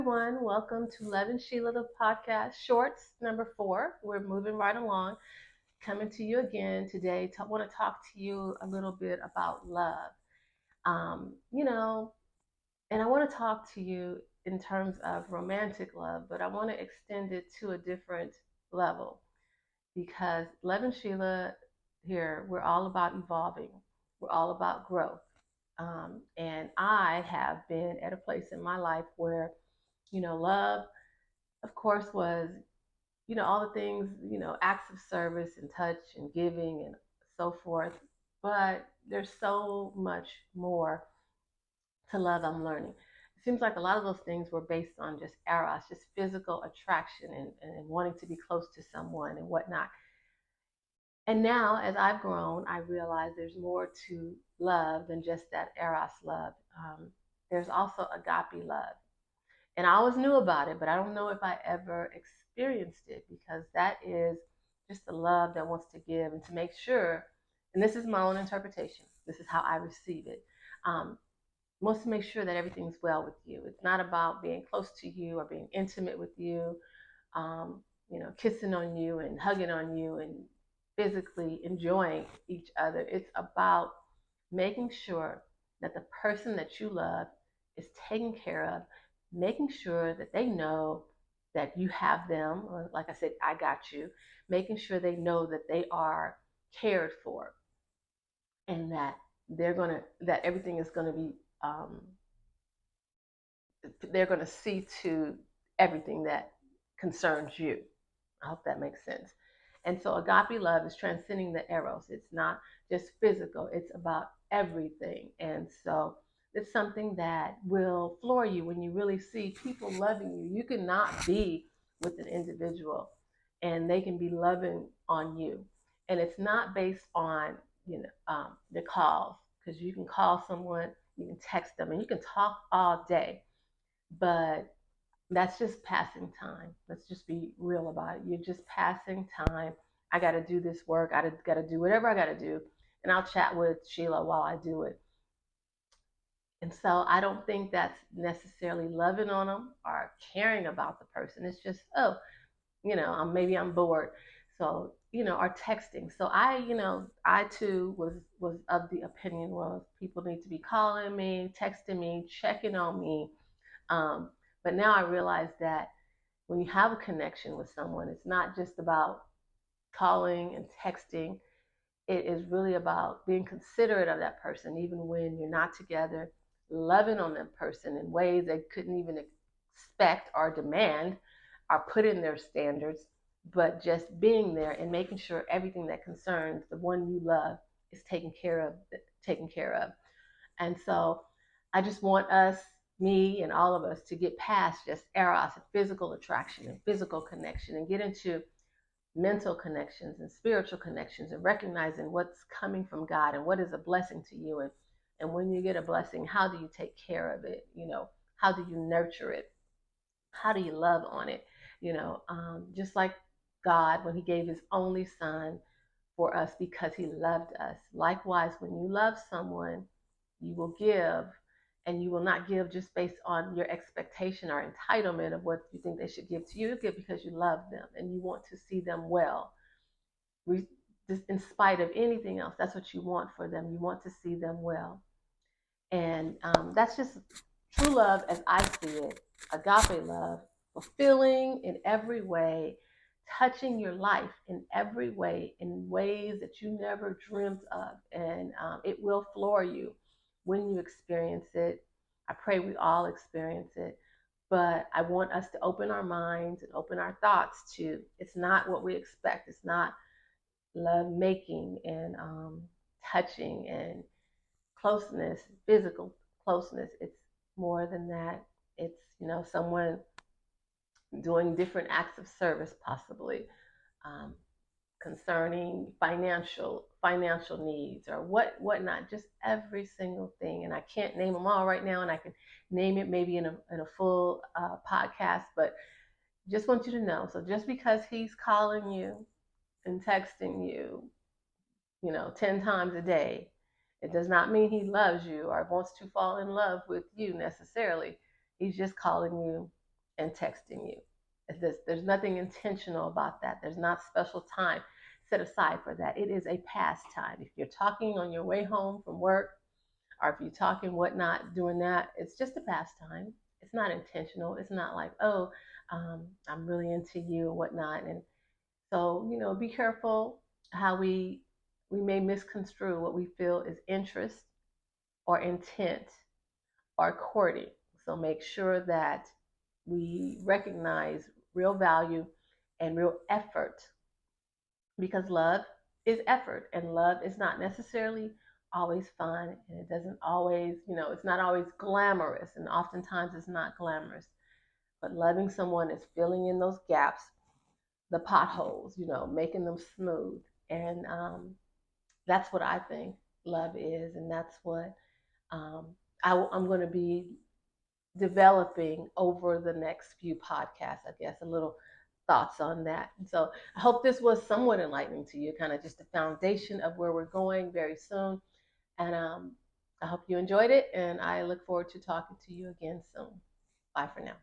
Everyone, welcome to Lovin Sheila, the podcast shorts number 4. We're moving right along, coming to you again today. I want to talk to you a little bit about love. Um, you know, and I want to talk to you in terms of romantic love, but I want to extend it to a different level because Lovin Sheila here, we're all about evolving, we're all about growth. And I have been at a place in my life where love, of course, was, all the things, acts of service and touch and giving and so forth. But there's so much more to love I'm learning. It seems like a lot of those things were based on just eros, just physical attraction and wanting to be close to someone and whatnot. And now, as I've grown, I realize there's more to love than just that eros love. There's also agape love. And I always knew about it, but I don't know if I ever experienced it because that is just the love that wants to give and to make sure, and this is my own interpretation, this is how I receive it, um, wants to make sure that everything's well with you. It's not about being close to you or being intimate with you, kissing on you and hugging on you and physically enjoying each other. It's about making sure that the person that you love is taken care of, making sure that they know that you have them. Like I said, I got you. Making sure they know that they are cared for and that that everything is gonna be, they're gonna see to everything that concerns you. I hope that makes sense. And so agape love is transcending the eros. It's not just physical, it's about everything. And so it's something that will floor you when you really see people loving you. You cannot be with an individual and they can be loving on you. And it's not based on, the calls, because you can call someone, you can text them, and you can talk all day, but that's just passing time. Let's just be real about it. You're just passing time. I got to do this work. I got to do whatever I got to do. And I'll chat with Sheila while I do it. And so I don't think that's necessarily loving on them or caring about the person. It's just, oh, maybe I'm bored. So, or texting. So I too was of the opinion was people need to be calling me, texting me, checking on me. Um, but now I realize that when you have a connection with someone, it's not just about calling and texting. It is really about being considerate of that person, even when you're not together, loving on that person in ways they couldn't even expect or demand or put in their standards, but just being there and making sure everything that concerns the one you love is taken care of. And so I just want us, me and all of us, to get past just eros and physical attraction and physical connection and get into mental connections and spiritual connections and recognizing what's coming from God and what is a blessing to you. And when you get a blessing, how do you take care of it? How do you nurture it? How do you love on it? Just like God, when he gave his only son for us because he loved us. Likewise, when you love someone, you will give, and you will not give just based on your expectation or entitlement of what you think they should give to you. You give because you love them and you want to see them well. Just in spite of anything else, that's what you want for them. You want to see them well. And that's just true love as I see it, agape love, fulfilling in every way, touching your life in every way, in ways that you never dreamt of. And it will floor you when you experience it. I pray we all experience it. But I want us to open our minds and open our thoughts to it's not what we expect. It's not love making and touching and closeness, physical closeness. It's more than that. It's, someone doing different acts of service, possibly um, concerning financial needs or whatnot. Just every single thing, and I can't name them all right now, and I can name it maybe in a full podcast, but just want you to know. So just because he's calling you and texting you, 10 times a day, it does not mean he loves you or wants to fall in love with you necessarily. He's just calling you and texting you. There's nothing intentional about that. There's not special time set aside for that. It is a pastime. If you're talking on your way home from work, or if you're talking whatnot, doing that, it's just a pastime. It's not intentional. It's not like, oh, I'm really into you and whatnot. And so, be careful how we may misconstrue what we feel is interest or intent or courting. So make sure that we recognize real value and real effort, because love is effort, and love is not necessarily always fun, and it doesn't always, it's not always glamorous, and oftentimes it's not glamorous. But loving someone is filling in those gaps, the potholes, making them smooth. And that's what I think love is, and that's what um, I'm going to be developing over the next few podcasts, I guess, a little thoughts on that. And so I hope this was somewhat enlightening to you, kind of just the foundation of where we're going very soon. And I hope you enjoyed it, and I look forward to talking to you again soon. Bye for now.